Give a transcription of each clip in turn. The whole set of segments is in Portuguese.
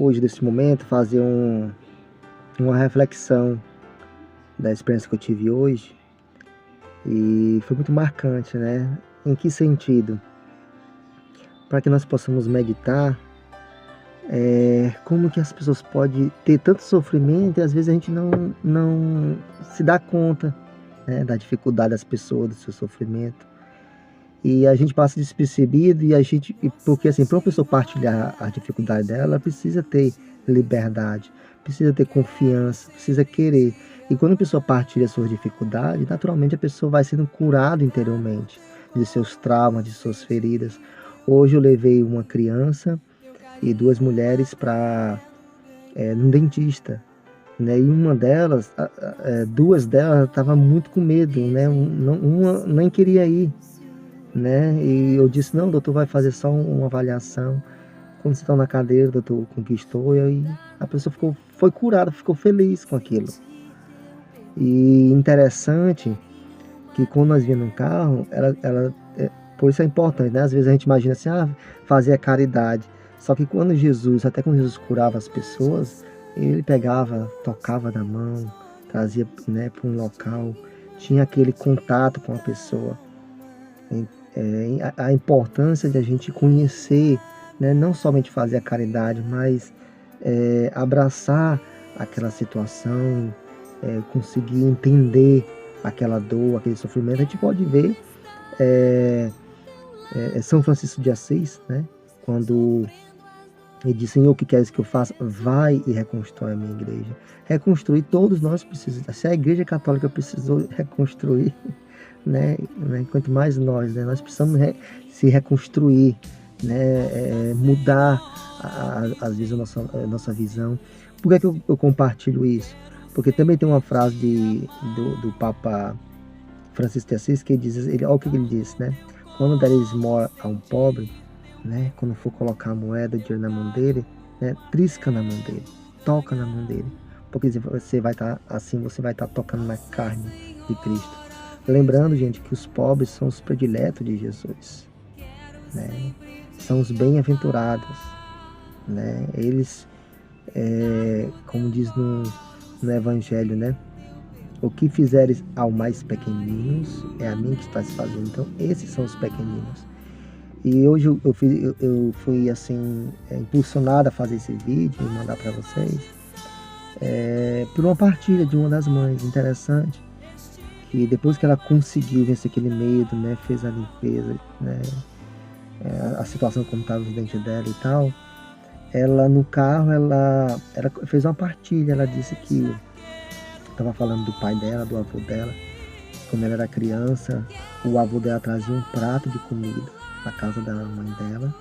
hoje, nesse momento, fazer uma reflexão da experiência que eu tive hoje, e foi muito marcante, né? Em que sentido? Para que nós possamos meditar, como que as pessoas podem ter tanto sofrimento e às vezes a gente não se dá conta, né, da dificuldade das pessoas, do seu sofrimento. E a gente passa despercebido porque assim, para uma pessoa partilhar a dificuldade dela, ela precisa ter liberdade, precisa ter confiança, precisa querer. E quando a pessoa partilha suas dificuldades, naturalmente a pessoa vai sendo curada interiormente de seus traumas, de suas feridas. Hoje eu levei uma criança e duas mulheres para um dentista, né? E uma delas, duas delas estavam muito com medo, né? Uma nem queria ir, né? E eu disse, não, doutor, vai fazer só uma avaliação. Quando você está na cadeira, o doutor conquistou, e aí a pessoa foi curada, ficou feliz com aquilo. E interessante que quando nós víamos no carro, por isso é importante, né? Às vezes a gente imagina assim, fazer a caridade. Só que até quando Jesus curava as pessoas, ele pegava, tocava na mão, trazia, né, para um local, tinha aquele contato com a pessoa. A importância de a gente conhecer, né, não somente fazer a caridade, mas abraçar aquela situação, conseguir entender aquela dor, aquele sofrimento. A gente pode ver São Francisco de Assis, né, quando ele diz, Senhor, o que queres que eu faça? Vai e reconstrói a minha igreja. Reconstruir, todos nós precisamos. Se a igreja católica precisou reconstruir, né, quanto mais nós precisamos se reconstruir, né, mudar às vezes a nossa visão. Por que, é que eu compartilho isso? Porque também tem uma frase do Papa Francisco de Assis, que ele diz, olha o que ele disse, né? Quando der esmola a um pobre, né, quando for colocar a moeda, o dinheiro na mão dele, né, trisca na mão dele, toca na mão dele, porque você vai estar assim, você vai estar tocando na carne de Cristo. Lembrando, gente, que os pobres são os prediletos de Jesus, né? São os bem-aventurados, né? Eles, como diz no Evangelho, né? O que fizeres ao mais pequeninos é a mim que estás fazendo. Então, esses são os pequeninos. E hoje eu fui assim, impulsionado a fazer esse vídeo e mandar para vocês, por uma partilha de uma das mães, interessante, que depois que ela conseguiu vencer aquele medo, né, fez a limpeza, né, a situação como estava os dentes dela e tal, ela no carro, ela fez uma partilha. Ela disse que estava falando do pai dela, do avô dela. Quando ela era criança, o avô dela trazia um prato de comida na casa da mãe dela,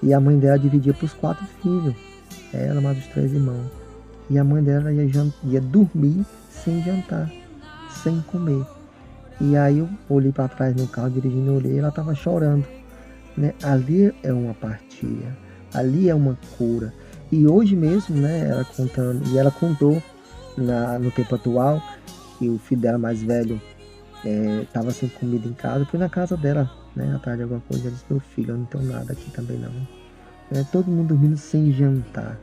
e a mãe dela dividia para os 4 filhos, ela mais os 3 irmãos, e a mãe dela ia dormir sem jantar, sem comer. E aí eu olhei para trás no carro, dirigindo, eu olhei, ela estava chorando, né? Ali é uma partilha, ali é uma cura. E hoje mesmo, né, ela contando, e ela contou no tempo atual, que o filho dela mais velho estava sem comida em casa, foi na casa dela, né, atrás de alguma coisa. Ela disse, meu filho, eu não tenho nada aqui também não. Todo mundo dormindo sem jantar.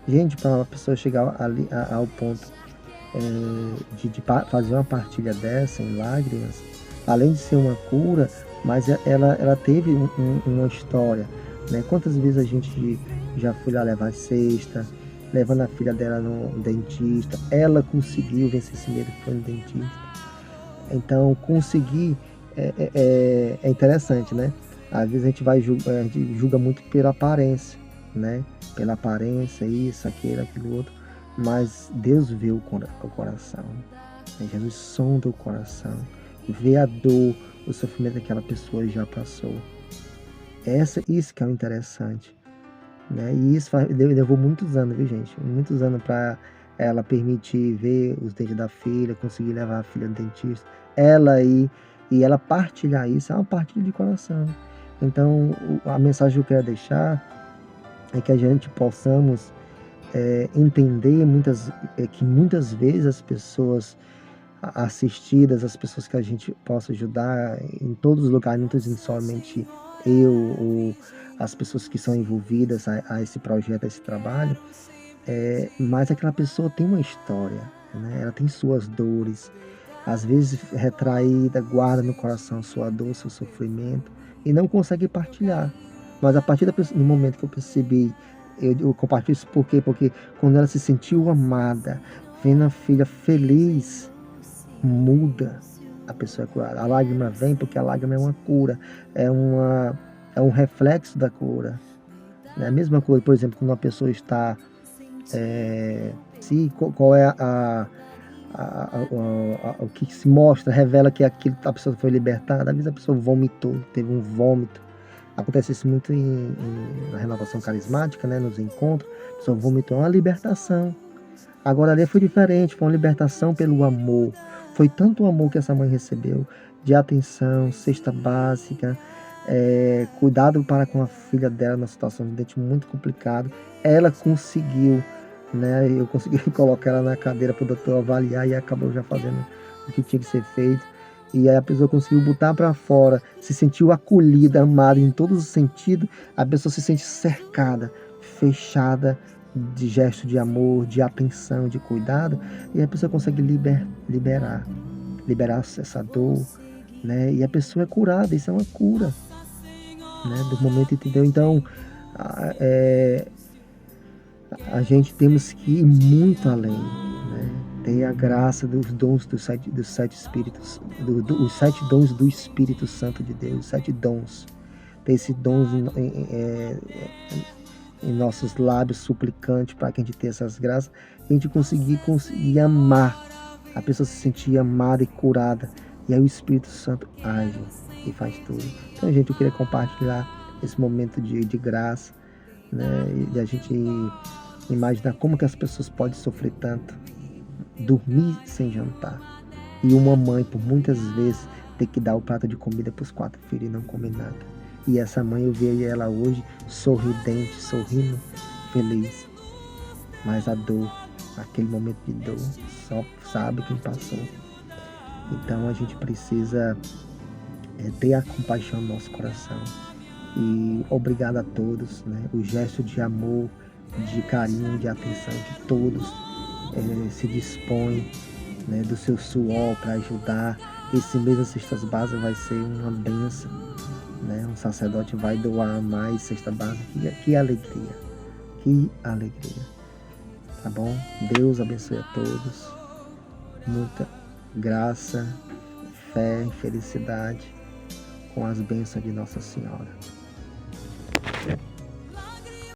Gente, para uma pessoa chegar ali ao ponto de fazer uma partilha dessa em lágrimas, além de ser uma cura, mas ela teve uma história, né? Quantas vezes a gente já foi lá levar cesta, levando a filha dela no dentista, ela conseguiu vencer esse medo, foi no dentista. Então, conseguir é interessante, né? Às vezes a gente julga muito pela aparência, né? Pela aparência, isso, aquilo outro. Mas Deus vê o coração. Jesus sonda o coração, vê a dor, o sofrimento que aquela pessoa já passou. Isso que é o interessante, né? E isso levou muitos anos, viu, gente? Muitos anos para ela permitir ver os dentes da filha, conseguir levar a filha no dentista, ela ir e ela partilhar isso, é uma partilha de coração. Então, a mensagem que eu quero deixar é que a gente possamos entender que muitas vezes as pessoas assistidas, as pessoas que a gente possa ajudar em todos os lugares, não estou dizendo somente eu ou as pessoas que são envolvidas a esse projeto, a esse trabalho, mas aquela pessoa tem uma história, né? Ela tem suas dores, às vezes retraída, guarda no coração sua dor, seu sofrimento e não consegue partilhar. Mas a partir do momento que eu percebi, eu compartilho isso por quê? Porque quando ela se sentiu amada, vendo a filha feliz, muda, a pessoa é curada. A lágrima vem porque a lágrima é uma cura, é, uma, é um reflexo da cura. É a mesma coisa, por exemplo, quando uma pessoa está, se qual é o que se mostra, revela que aquilo, a pessoa foi libertada. Às vezes a pessoa vomitou, teve um vômito. Acontece isso muito na renovação carismática, né, nos encontros. A pessoa vomitou, é uma libertação. Agora ali foi diferente, foi uma libertação pelo amor. Foi tanto o amor que essa mãe recebeu, de atenção, cesta básica, cuidado para com a filha dela numa situação de dente muito complicado. Ela conseguiu, né? Eu consegui colocar ela na cadeira para o doutor avaliar e acabou já fazendo o que tinha que ser feito. E aí a pessoa conseguiu botar para fora, se sentiu acolhida, amada em todos os sentidos. A pessoa se sente cercada, fechada, de gesto de amor, de atenção, de cuidado, e a pessoa consegue liberar essa dor, né? E a pessoa é curada, isso é uma cura, né? Do momento, entendeu? Então, a gente temos que ir muito além, né? Ter a graça dos dons dos sete espíritos, os 7 dons do Espírito Santo de Deus, os 7 dons. Ter esses dons em nossos lábios suplicantes para que a gente tenha essas graças, a gente conseguir amar, a pessoa se sentir amada e curada, e aí o Espírito Santo age e faz tudo. Então, gente, eu queria compartilhar esse momento de graça, né, e a gente imaginar como que as pessoas podem sofrer tanto, dormir sem jantar, e uma mãe, por muitas vezes, ter que dar o prato de comida para os 4 filhos e não comer nada. E essa mãe, eu vejo ela hoje sorridente, sorrindo, feliz. Mas a dor, aquele momento de dor, só sabe quem passou. Então a gente precisa ter a compaixão no nosso coração. E obrigado a todos, né? O gesto de amor, de carinho, de atenção que todos se dispõem, né, do seu suor para ajudar. Esse mês das cestas básicas vai ser uma bênção, né? Um sacerdote vai doar mais cesta básica. Que alegria, que alegria, tá bom? Deus abençoe a todos, muita graça, fé e felicidade com as bênçãos de Nossa Senhora.